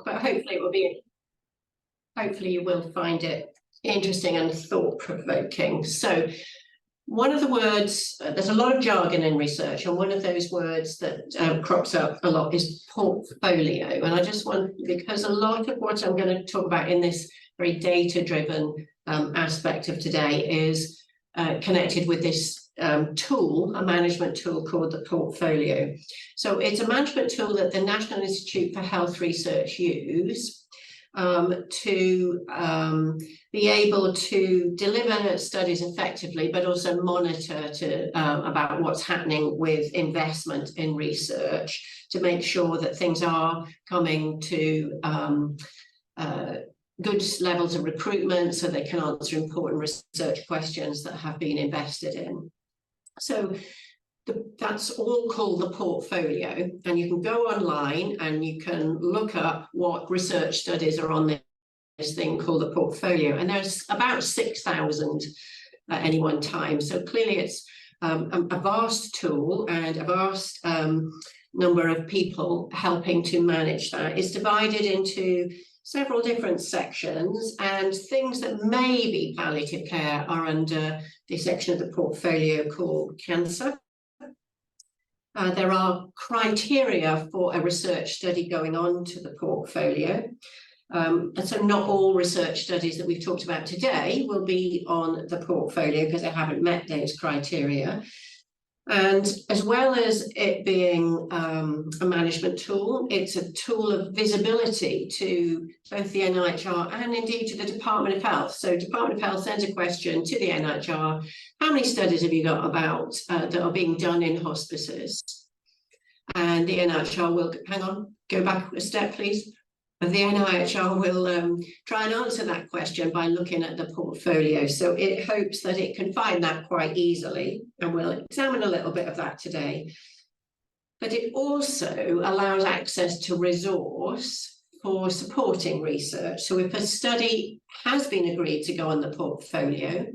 but hopefully you will find it interesting and thought-provoking. So one of the words, there's a lot of jargon in research, and one of those words that crops up a lot is portfolio. And I just want, because a lot of what I'm going to talk about in this very data-driven aspect of today is connected with this tool, a management tool called the portfolio. So it's a management tool that the National Institute for Health Research use to be able to deliver studies effectively, but also monitor about what's happening with investment in research to make sure that things are coming to good levels of recruitment so they can answer important research questions that have been invested in. So that's all called the portfolio, and you can go online and you can look up what research studies are on this thing called the portfolio, and there's about 6,000 at any one time. So clearly it's a vast tool and a vast number of people helping to manage that. It's divided into several different sections, and things that may be palliative care are under the section of the portfolio called cancer. There are criteria for a research study going on to the portfolio. And so not all research studies that we've talked about today will be on the portfolio because they haven't met those criteria. And as well as it being a management tool, it's a tool of visibility to both the NIHR and indeed to the Department of Health. So Department of Health sends a question to the NIHR: how many studies have you got about that are being done in hospices? And the NIHR will, hang on, go back a step, please. The NIHR will try and answer that question by looking at the portfolio. So it hopes that it can find that quite easily, and we'll examine a little bit of that today. But it also allows access to resource for supporting research. So if a study has been agreed to go on the portfolio,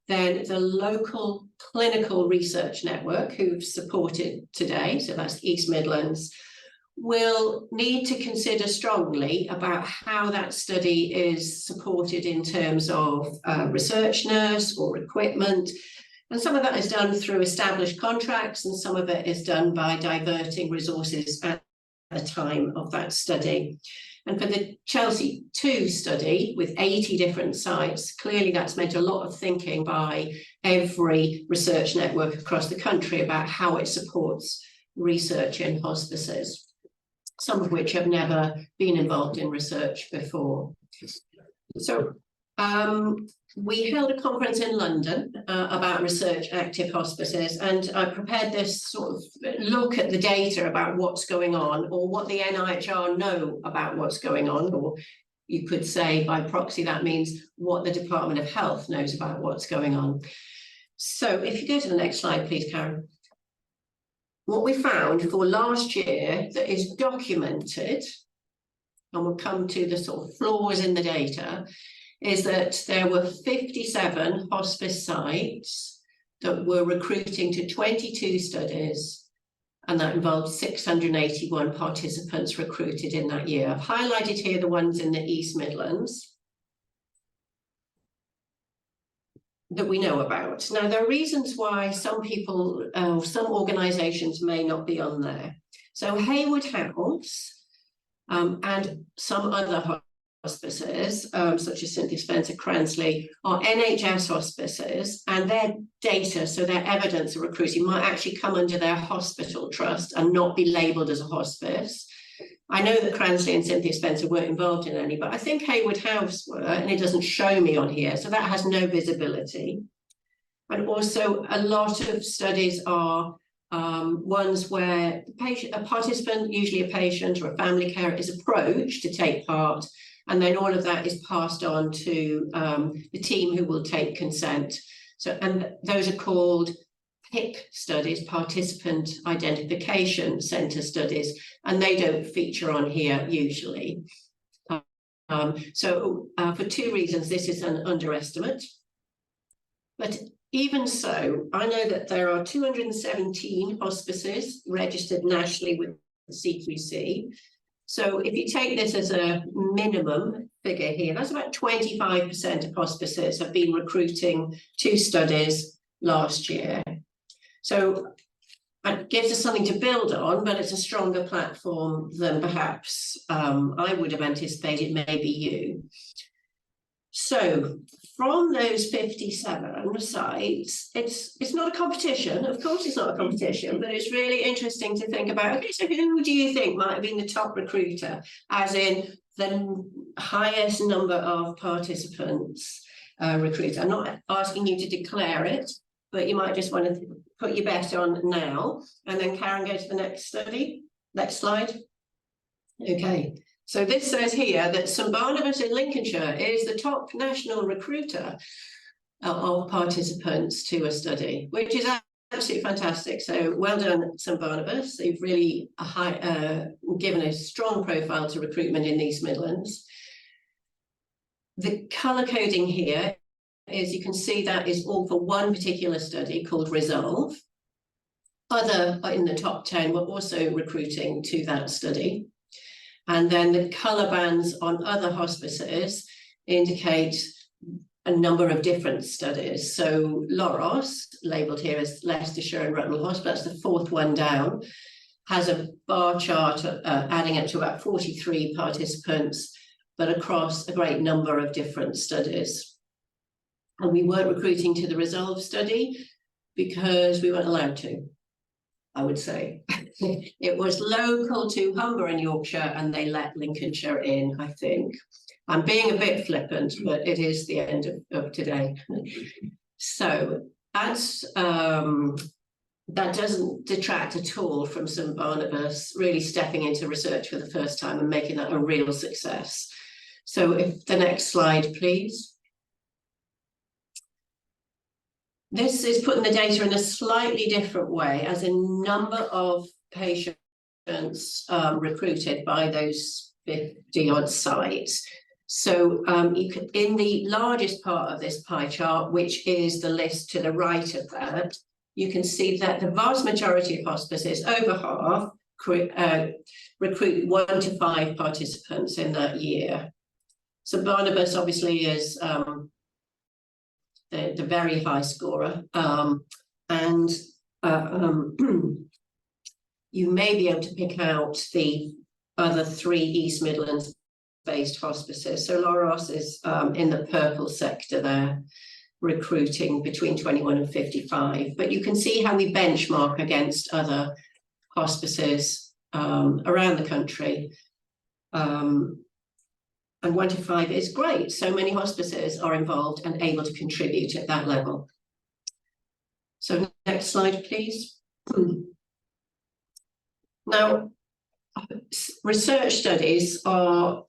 then the local clinical research network who've supported today, so that's East Midlands, will need to consider strongly about how that study is supported in terms of research nurse or equipment. And some of that is done through established contracts, and some of it is done by diverting resources at the time of that study. And for the Chelsea 2 study with 80 different sites, clearly that's meant a lot of thinking by every research network across the country about how it supports research in hospices, some of which have never been involved in research before. So we held a conference in London about research active hospices, and I prepared this sort of look at the data about what's going on, or what the NIHR know about what's going on, or you could say by proxy that means what the Department of Health knows about what's going on. So if you go to the next slide, please, Karen. What we found for last year that is documented, and we'll come to the sort of flaws in the data, is that there were 57 hospice sites that were recruiting to 22 studies, and that involved 681 participants recruited in that year. I've highlighted here the ones in the East Midlands that we know about. Now, there are reasons why some people, some organisations may not be on there. So Haywood House and some other hospices, such as Cynthia Spencer Cransley, are NHS hospices, and their data, so their evidence of recruiting, might actually come under their hospital trust and not be labelled as a hospice. I know that Cransley and Cynthia Spencer weren't involved in any, but I think Haywood House were, and it doesn't show me on here, so that has no visibility. And also a lot of studies are ones where a participant, usually a patient or a family carer, is approached to take part, and then all of that is passed on to the team who will take consent. So, and those are called PIC studies, Participant Identification Centre studies, and they don't feature on here usually. For two reasons, this is an underestimate. But even so, I know that there are 217 hospices registered nationally with the CQC. So if you take this as a minimum figure here, that's about 25% of hospices have been recruiting to studies last year. So it gives us something to build on, but it's a stronger platform than perhaps I would have anticipated, maybe you. So from those 57 sites, it's not a competition. Of course, it's not a competition, but it's really interesting to think about, okay, so who do you think might have been the top recruiter, as in the highest number of participants recruited? I'm not asking you to declare it, but you might just want to put your bet on now. And then Karen, go to the next study. Next slide. Okay. So this says here that St Barnabas in Lincolnshire is the top national recruiter of participants to a study, which is absolutely fantastic. So well done, St Barnabas. You've really given a strong profile to recruitment in the East Midlands. The colour coding here is, you can see that is all for one particular study called Resolve. Other in the top 10 were also recruiting to that study. And then the colour bands on other hospices indicate a number of different studies. So Loros, labelled here as Leicestershire and Rutland Hospice, that's the fourth one down, has a bar chart adding up to about 43 participants, but across a great number of different studies. And we weren't recruiting to the Resolve study because we weren't allowed to, I would say. It was local to Humber and Yorkshire, and they let Lincolnshire in, I think. I'm being a bit flippant, but it is the end of today. So that's, that doesn't detract at all from St Barnabas really stepping into research for the first time and making that a real success. So if the next slide, please. This is putting the data in a slightly different way, as in number of patients recruited by those 50-odd sites. So you can, in the largest part of this pie chart, which is the list to the right of that, you can see that the vast majority of hospices, over half, recruit 1 to 5 participants in that year. So Barnabas obviously is the very high scorer, and you may be able to pick out the other 3 East Midlands based hospices. So Loros is in the purple sector there, recruiting between 21 and 55, but you can see how we benchmark against other hospices around the country. And 1 to 5 is great. So many hospices are involved and able to contribute at that level. So next slide, please. Now, research studies are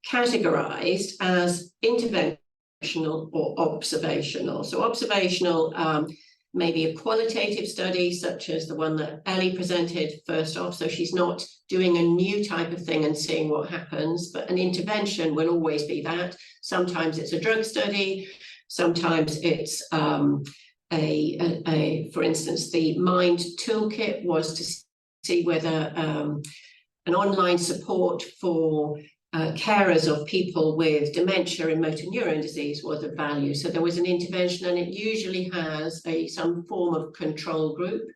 categorized as interventional or observational. So observational may be a qualitative study, such as the one that Ellie presented first off. So she's not doing a new type of thing and seeing what happens, but an intervention will always be that. Sometimes it's a drug study, sometimes it's for instance, the Mind Toolkit was to see whether an online support for carers of people with dementia and motor neuron disease was of value. So there was an intervention, and it usually has some form of control group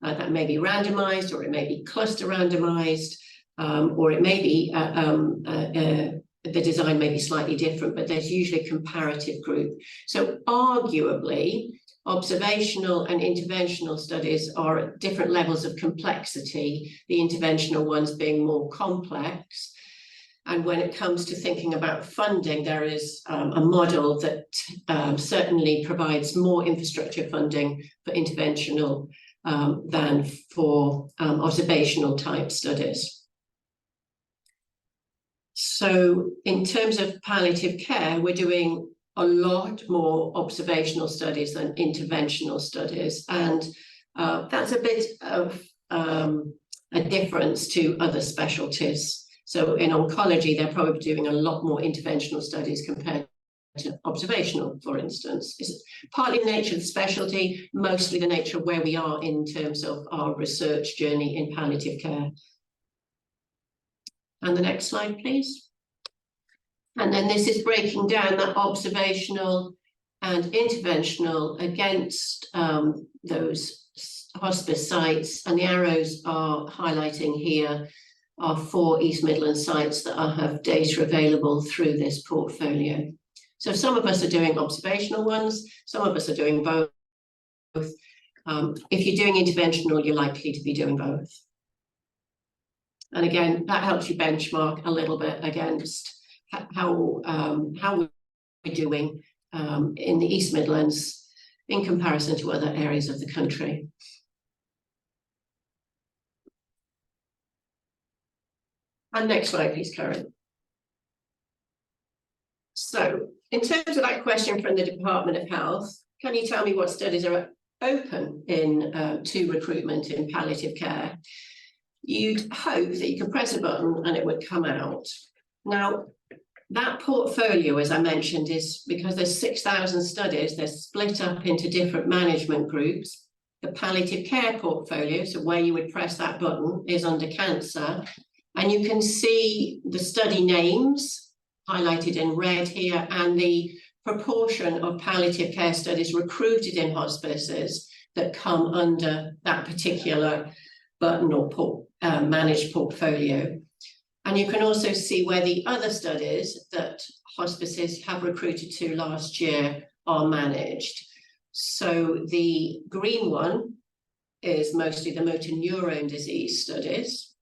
that may be randomized, or it may be cluster randomized, or it may be the design may be slightly different, but there's usually a comparative group. So arguably, observational and interventional studies are at different levels of complexity, the interventional ones being more complex. And when it comes to thinking about funding, there is a model that certainly provides more infrastructure funding for interventional than for observational type studies. So in terms of palliative care, we're doing a lot more observational studies than interventional studies. And that's a bit of a difference to other specialties. So in oncology, they're probably doing a lot more interventional studies compared to observational, for instance. It's partly the nature of the specialty, mostly the nature of where we are in terms of our research journey in palliative care. And the next slide, please. And then this is breaking down that observational and interventional against those hospice sites. And the arrows are highlighting here are 4 East Midlands sites that have data available through this portfolio. So some of us are doing observational ones, some of us are doing both. If you're doing interventional, you're likely to be doing both. And again, that helps you benchmark a little bit against how we're doing in the East Midlands in comparison to other areas of the country. And next slide, please, Karen. So in terms of that question from the Department of Health, can you tell me what studies are open in to recruitment in palliative care? You'd hope that you could press a button and it would come out. Now, that portfolio, as I mentioned, is because there's 6,000 studies, they're split up into different management groups. The palliative care portfolio, so where you would press that button, is under cancer. And you can see the study names highlighted in red here and the proportion of palliative care studies recruited in hospices that come under that particular button or managed portfolio. And you can also see where the other studies that hospices have recruited to last year are managed. So the green one is mostly the motor neurone disease studies,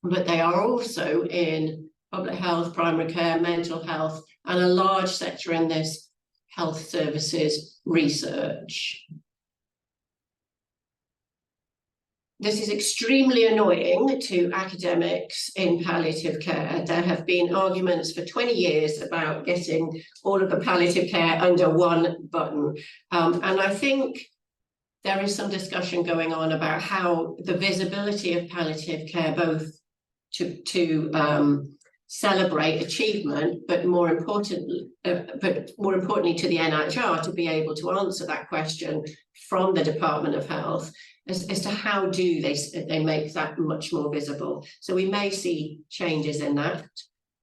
but they are also in public health, primary care, mental health, and a large sector in this health services research. This is extremely annoying to academics in palliative care. There have been arguments for 20 years about getting all of the palliative care under one button. And I think there is some discussion going on about how the visibility of palliative care, both to celebrate achievement, but more importantly to the NIHR to be able to answer that question from the Department of Health as to how do they make that much more visible. So we may see changes in that.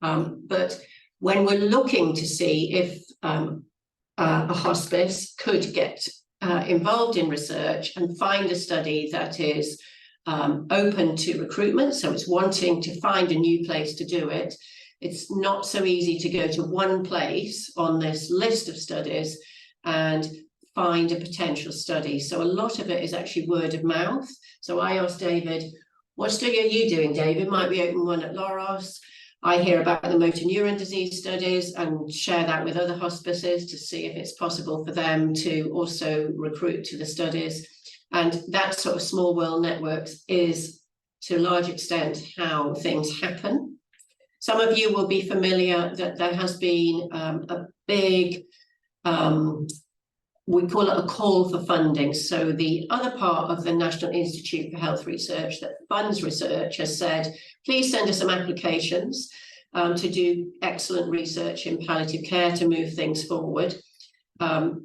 But when we're looking to see if a hospice could get involved in research and find a study that is open to recruitment, so it's wanting to find a new place to do it, it's not so easy to go to one place on this list of studies and find a potential study. So a lot of it is actually word of mouth. So I asked David, what study are you doing, David? Might we open one at Loros? I hear about the motor neuron disease studies and share that with other hospices to see if it's possible for them to also recruit to the studies. And that sort of small world networks is to a large extent how things happen. Some of you will be familiar that there has been a big, we call it a call for funding. So the other part of the National Institute for Health Research that funds research has said, please send us some applications to do excellent research in palliative care to move things forward.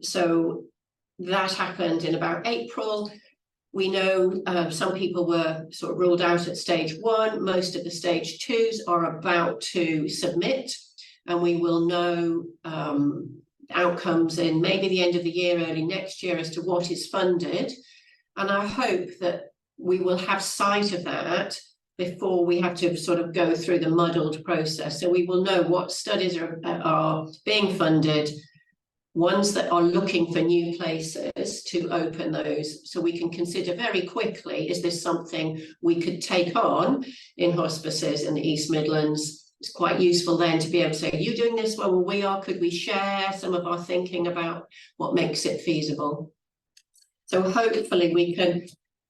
So that happened in about April. We know some people were sort of ruled out at stage 1. Most of the stage 2s are about to submit, and we will know outcomes in maybe the end of the year, early next year, as to what is funded. And I hope that we will have sight of that before we have to sort of go through the muddled process. So we will know what studies are being funded, ones that are looking for new places to open those, so we can consider very quickly, is this something we could take on in hospices in the East Midlands? It's quite useful then to be able to say, are you doing this? Well, we are. Could we share some of our thinking about what makes it feasible? So hopefully we can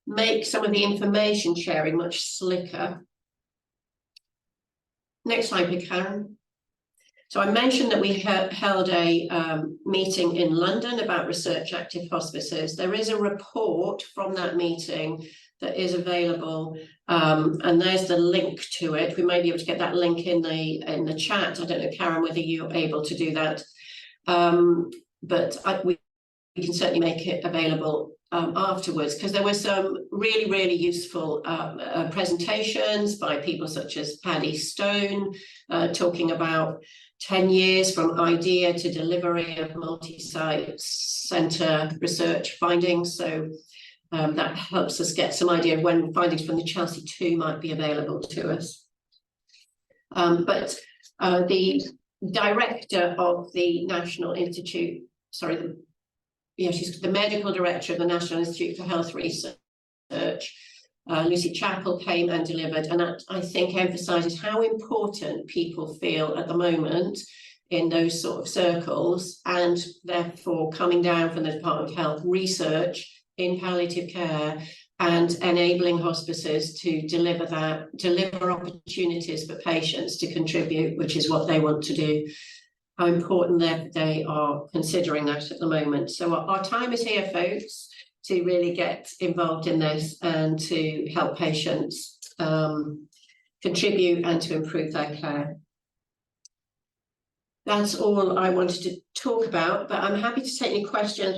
make some of the information sharing much slicker. Next slide, please, Karen. So I mentioned that we held a meeting in London about research active hospices. There is a report from that meeting that is available, and there's the link to it. We may be able to get that link in the chat. I don't know, Karen, whether you're able to do that. But we can certainly make it available afterwards, because there were some really, really useful presentations by people such as Paddy Stone, talking about 10 years from idea to delivery of multi-site centre research findings. So that helps us get some idea of when findings from the Chelsea 2 might be available to us. But the director of the National Institute, she's the medical director of the National Institute for Health Research, Lucy Chappell, came and delivered, and that, I think, emphasises how important people feel at the moment in those sort of circles, and therefore coming down from the Department of Health research in palliative care and enabling hospices to deliver opportunities for patients to contribute, which is what they want to do. How important they are considering that at the moment. So our time is here, folks, to really get involved in this and to help patients contribute and to improve their care. That's all I wanted to talk about, but I'm happy to take any questions.